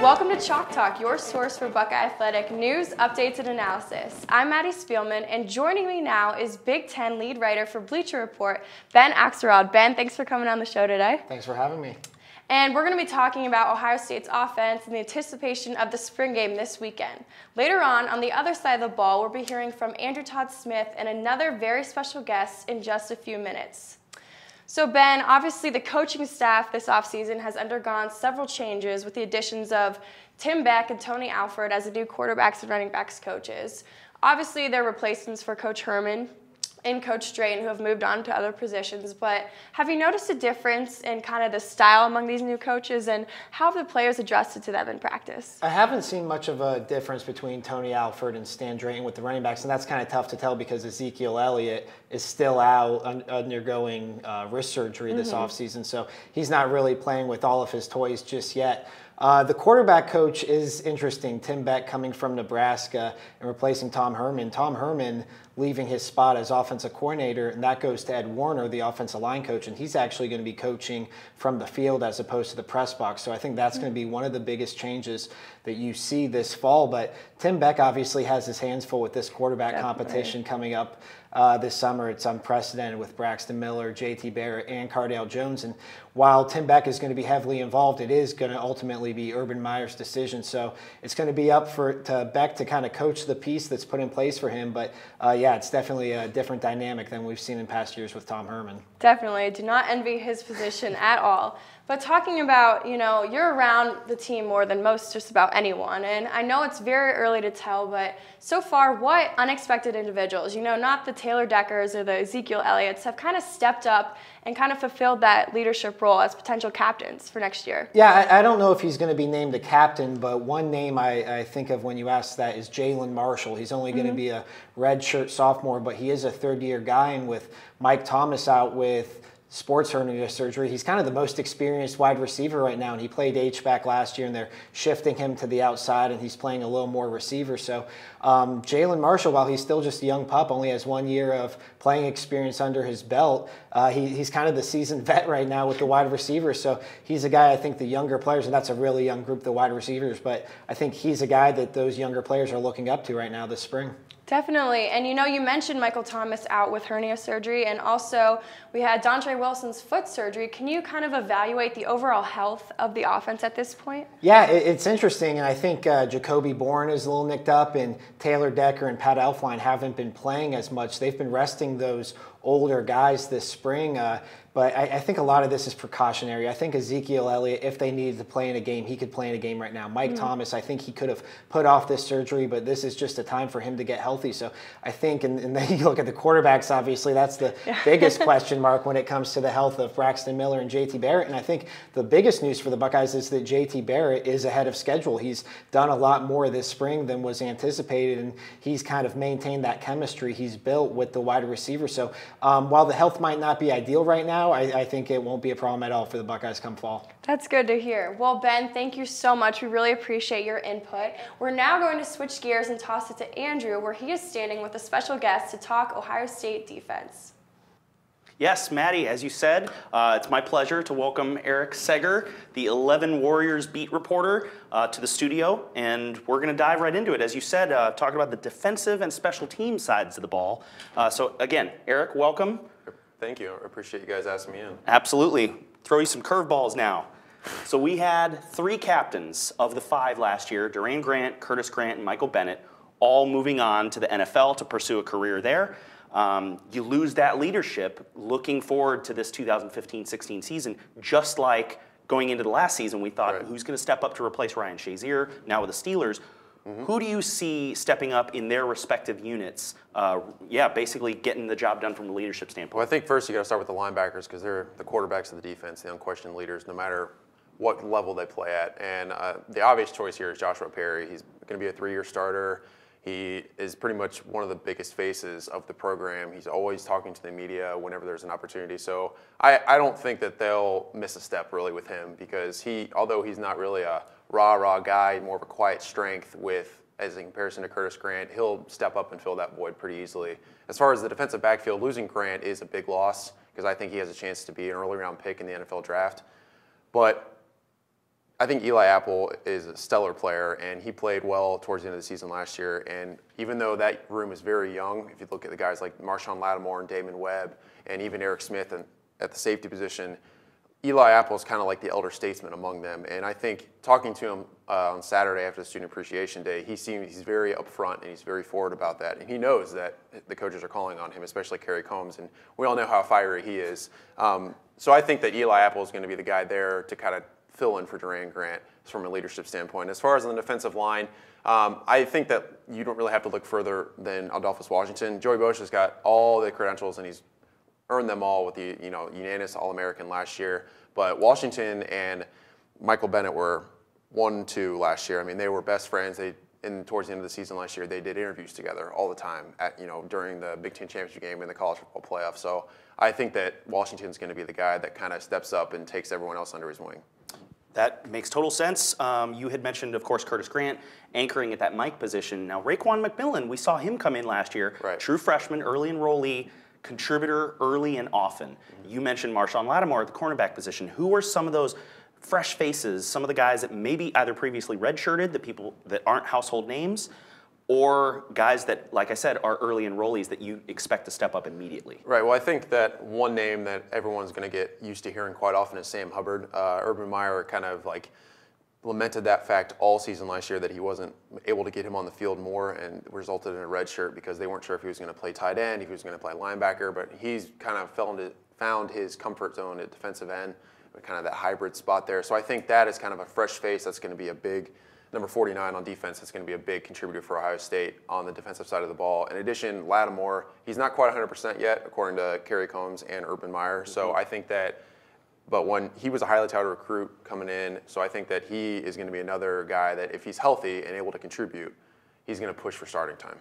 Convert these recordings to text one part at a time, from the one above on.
Welcome to Chalk Talk, your source for Buckeye Athletic news, updates, and analysis. I'm Maddie Spielman, and joining me now is Big Ten lead writer for Bleacher Report, Ben Axelrod. Ben, thanks for coming on the show today. Thanks for having me. And we're going to be talking about Ohio State's offense and the anticipation of the spring game this weekend. Later on the other side of the ball, we'll be hearing from Andrew Todd Smith and another very special guest in just a few minutes. So Ben, obviously the coaching staff this offseason has undergone several changes with the additions of Tim Beck and Tony Alford as the new quarterbacks and running backs coaches. Obviously they're replacements for Coach Herman and Coach Drayton, who have moved on to other positions, but have you noticed a difference in kind of the style among these new coaches, and how have the players adjusted to them in practice? I haven't seen much of a difference between Tony Alford and Stan Drayton with the running backs, and that's kind of tough to tell because Ezekiel Elliott is still out undergoing wrist surgery this offseason, so he's not really playing with all of his toys just yet. The quarterback coach is interesting. Tim Beck coming from Nebraska and replacing Tom Herman. Tom Herman leaving his spot as offensive coordinator, and that goes to Ed Warner, the offensive line coach, and he's actually going to be coaching from the field as opposed to the press box. So I think that's going to be one of the biggest changes that you see this fall. But Tim Beck obviously has his hands full with this quarterback competition coming up this summer. It's unprecedented with Braxton Miller, JT Barrett, and Cardale Jones. And while Tim Beck is going to be heavily involved, it is going to ultimately be Urban Meyer's decision. So it's going to be up to Beck to kind of coach the piece that's put in place for him. But yeah, it's definitely a different dynamic than we've seen in past years with Tom Herman. Definitely. Do not envy his position at all. But talking about, you're around the team more than most just about anyone. And I know it's very early to tell, but so far, what unexpected individuals, not the Taylor Deckers or the Ezekiel Elliott's, have kind of stepped up and kind of fulfilled that leadership role as potential captains for next year? Yeah, I don't know if he's going to be named a captain, but one name I think of when you ask that is Jalen Marshall. He's only going to be a redshirt sophomore, but he is a third-year guy, and with Mike Thomas out with sports hernia surgery, he's kind of the most experienced wide receiver right now, and he played H-back last year, and they're shifting him to the outside, and he's playing a little more receiver. So Jalen Marshall, while he's still just a young pup, only has 1 year of playing experience under his belt. He's kind of the seasoned vet right now with the wide receivers. So he's a guy I think the younger players, and that's a really young group, the wide receivers, but I think he's a guy that those younger players are looking up to right now this spring. Definitely. And you mentioned Michael Thomas out with hernia surgery, and also we had Dontre Wilson's foot surgery. Can you kind of evaluate the overall health of the offense at this point? Yeah, it's interesting, and I think Jacoby Bourne is a little nicked up, and Taylor Decker and Pat Elflein haven't been playing as much. They've been resting those older guys this spring, but I think a lot of this is precautionary. I think Ezekiel Elliott, if they needed to play in a game, he could play in a game right now. Mike Thomas, I think he could have put off this surgery, but this is just a time for him to get healthy. So I think, and then you look at the quarterbacks, obviously, that's the biggest question mark when it comes to the health of Braxton Miller and JT Barrett. And I think the biggest news for the Buckeyes is that JT Barrett is ahead of schedule. He's done a lot more this spring than was anticipated, and he's kind of maintained that chemistry he's built with the wide receiver. So while the health might not be ideal right now, I think it won't be a problem at all for the Buckeyes come fall. That's good to hear. Well, Ben, thank you so much. We really appreciate your input. We're now going to switch gears and toss it to Andrew, where he is standing with a special guest to talk Ohio State defense. Yes, Maddie, as you said, it's my pleasure to welcome Eric Seger, the 11 Warriors beat reporter, to the studio, and we're going to dive right into it. As you said, talking about the defensive and special team sides of the ball. So again, Eric, welcome. Thank you. I appreciate you guys asking me in. Absolutely. Throw you some curveballs now. So we had 3 captains of the 5 last year, Duran Grant, Curtis Grant, and Michael Bennett, all moving on to the NFL to pursue a career there. You lose that leadership looking forward to this 2015-16 season, just like going into the last season, we thought, who's going to step up to replace Ryan Shazier, now with the Steelers? Who do you see stepping up in their respective units? Basically getting the job done from a leadership standpoint. Well, I think first you got to start with the linebackers because they're the quarterbacks of the defense, the unquestioned leaders, no matter what level they play at. And the obvious choice here is Joshua Perry. He's going to be a 3-year starter. He is pretty much one of the biggest faces of the program. He's always talking to the media whenever there's an opportunity. So I don't think that they'll miss a step really with him because although he's not really a rah-rah guy, more of a quiet strength as in comparison to Curtis Grant, he'll step up and fill that void pretty easily. As far as the defensive backfield, losing Grant is a big loss because I think he has a chance to be an early round pick in the NFL draft. But I think Eli Apple is a stellar player, and he played well towards the end of the season last year. And even though that room is very young, if you look at the guys like Marshawn Lattimore and Damon Webb, and even Eric Smith at the safety position, Eli Apple is kind of like the elder statesman among them. And I think talking to him on Saturday after the Student Appreciation Day, he's very upfront and he's very forward about that. And he knows that the coaches are calling on him, especially Kerry Combs. And we all know how fiery he is. So I think that Eli Apple is going to be the guy there to kind of fill in for Duran Grant from a leadership standpoint. As far as on the defensive line, I think that you don't really have to look further than Adolphus Washington. Joey Bosa has got all the credentials, and he's earned them all with the unanimous All-American last year. But Washington and Michael Bennett were 1-2 last year. I mean, they were best friends. Towards the end of the season last year, they did interviews together all the time during the Big Ten Championship game and the college football playoff. So I think that Washington's going to be the guy that kind of steps up and takes everyone else under his wing. That makes total sense. You had mentioned, of course, Curtis Grant anchoring at that Mike position. Now, Raekwon McMillan, we saw him come in last year. Right. True freshman, early enrollee, contributor early and often. Mm-hmm. You mentioned Marshawn Lattimore at the cornerback position. Who are some of those fresh faces, some of the guys that maybe either previously redshirted, the people that aren't household names, or guys that, like I said, are early enrollees that you expect to step up immediately? Right. Well, I think that one name that everyone's going to get used to hearing quite often is Sam Hubbard. Urban Meyer kind of lamented that fact all season last year, that he wasn't able to get him on the field more, and resulted in a red shirt because they weren't sure if he was going to play tight end, if he was going to play linebacker. But he's kind of found his comfort zone at defensive end, kind of that hybrid spot there. So I think that is kind of a fresh face that's going to be a big number 49 on defense. That's going to be a big contributor for Ohio State on the defensive side of the ball. In addition, Lattimore, he's not quite 100% yet, according to Kerry Combs and Urban Meyer. Mm-hmm. So I think that, but when he was a highly touted recruit coming in, so I think that he is going to be another guy that if he's healthy and able to contribute, he's going to push for starting time.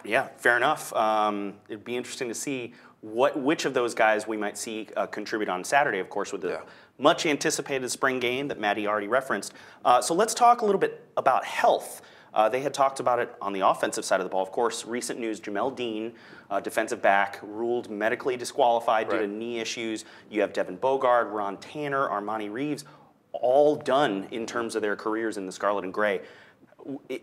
Yeah, fair enough. It'd be interesting to see which of those guys we might see contribute on Saturday, of course, with the much anticipated spring game that Maddie already referenced. So let's talk a little bit about health. They had talked about it on the offensive side of the ball. Of course, recent news, Jamel Dean, defensive back, ruled medically disqualified due to knee issues. You have Devin Bogard, Ron Tanner, Armani Reeves, all done in terms of their careers in the Scarlet and Gray.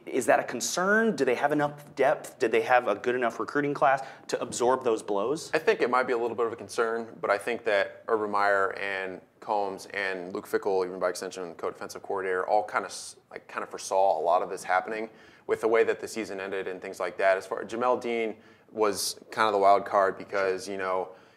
Is that a concern? Do they have enough depth? Did they have a good enough recruiting class to absorb those blows? I think it might be a little bit of a concern, but I think that Urban Meyer and Combs and Luke Fickell, even by extension, co-defensive coordinator, all kind of foresaw a lot of this happening with the way that the season ended and things like that. As far Jamel Dean was kind of the wild card because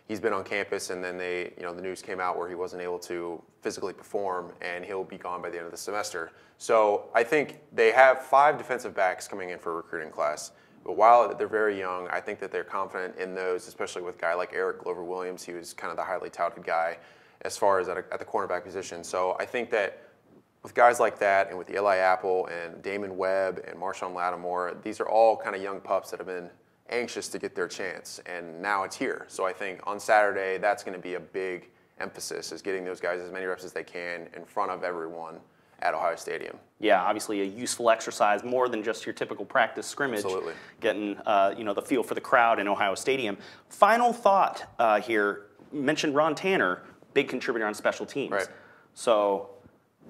he's been on campus, and then the news came out where he wasn't able to physically perform, and he'll be gone by the end of the semester. So I think they have 5 defensive backs coming in for a recruiting class. But while they're very young, I think that they're confident in those, especially with a guy like Eric Glover-Williams. He was kind of the highly touted guy as far as at the cornerback position. So I think that with guys like that, and with Eli Apple and Damon Webb and Marshawn Lattimore, these are all kind of young pups that have been anxious to get their chance, and now it's here. So I think on Saturday, that's going to be a big emphasis, is getting those guys as many reps as they can in front of everyone at Ohio Stadium. Yeah, obviously a useful exercise, more than just your typical practice scrimmage. Absolutely. Getting the feel for the crowd in Ohio Stadium. Final thought here, mentioned Ron Tanner, big contributor on special teams. Right. So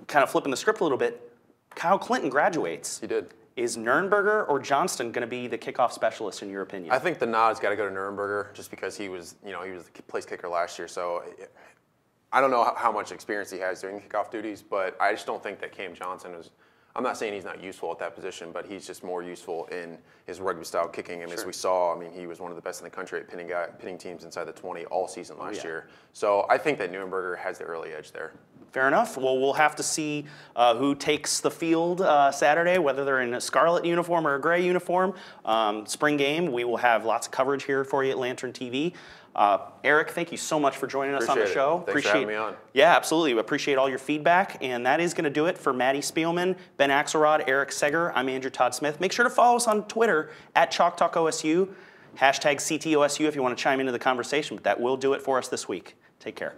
kind of flipping the script a little bit, Kyle Clinton graduates. He did. Is Nurnberger or Johnston going to be the kickoff specialist in your opinion? I think the nod's got to go to Nurnberger, just because he was the place kicker last year. So I don't know how much experience he has doing kickoff duties, but I just don't think that Cam Johnson is. I'm not saying he's not useful at that position, but he's just more useful in his rugby-style kicking. And as we saw, I mean, he was one of the best in the country at pinning teams inside the 20 all season last year. So I think that Nurnberger has the early edge there. Fair enough. Well, we'll have to see who takes the field Saturday, whether they're in a scarlet uniform or a gray uniform. Spring game, we will have lots of coverage here for you at Lantern TV. Eric, thank you so much for joining us on the show. Thanks for having me on. Yeah, absolutely. Appreciate all your feedback. And that is going to do it for Maddie Spielman, Ben Axelrod, Eric Seger. I'm Andrew Todd Smith. Make sure to follow us on Twitter at ChalkTalkOSU, #CTOSU if you want to chime into the conversation. But that will do it for us this week. Take care.